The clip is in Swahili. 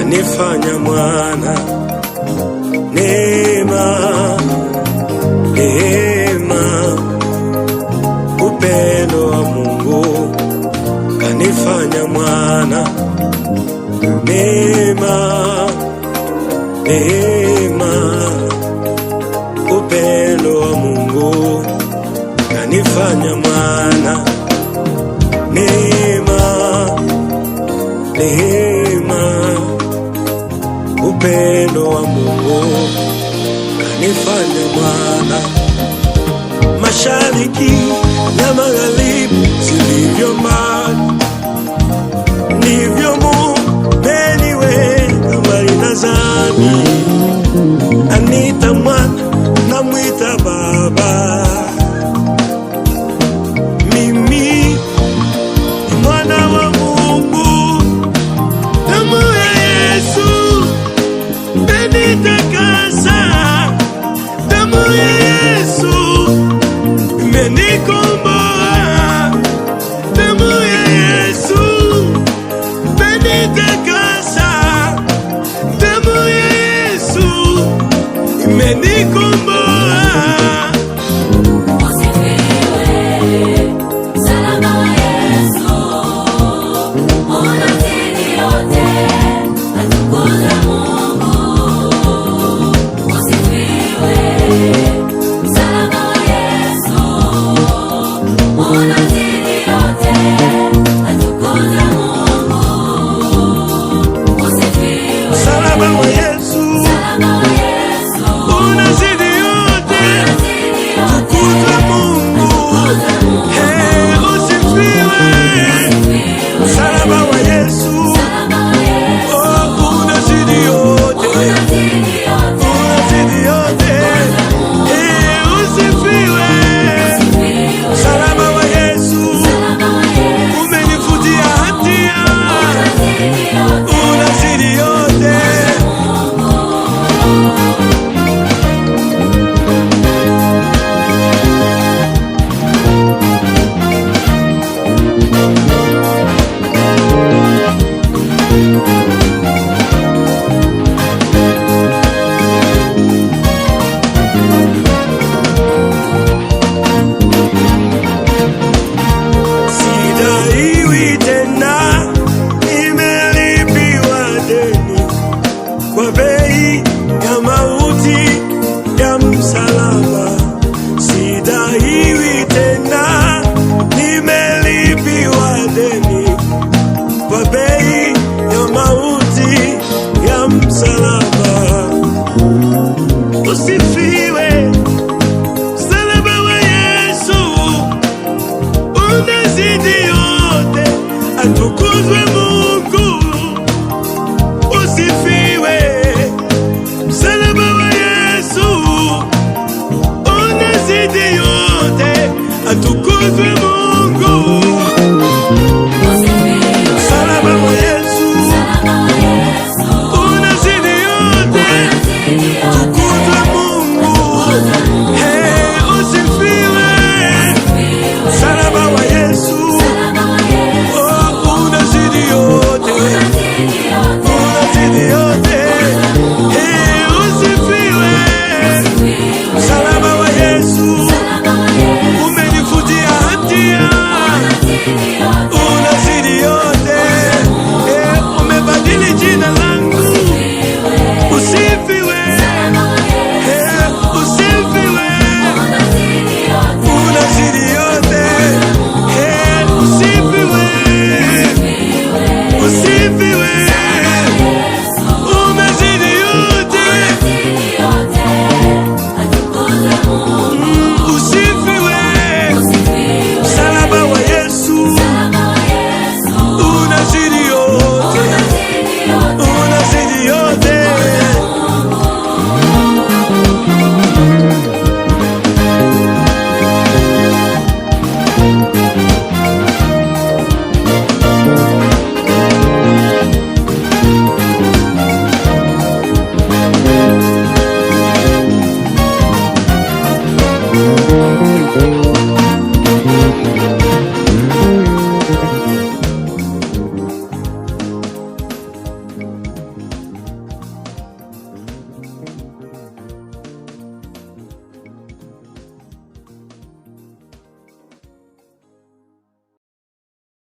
kanifanya mwana. Neema, neema, upendo wa Mungu kanifanya mwana. Neema, neema, upendo wa Mungu kanifanya mwana. Neema, neema, upendo wa Mungu kanifanya mwana. Mashariki na magharibi zilivyo mbali, ndivyo Mungu ameniweka mbali na dhambi. Anita mwana, namwita baba. Mimi ni mwana wa Mungu, damu ya Yesu imenitakasa. Damu ya Yesu imenikomboa. Damu ya Yesu imenitakasa. Damu ya Yesu imenikomboa.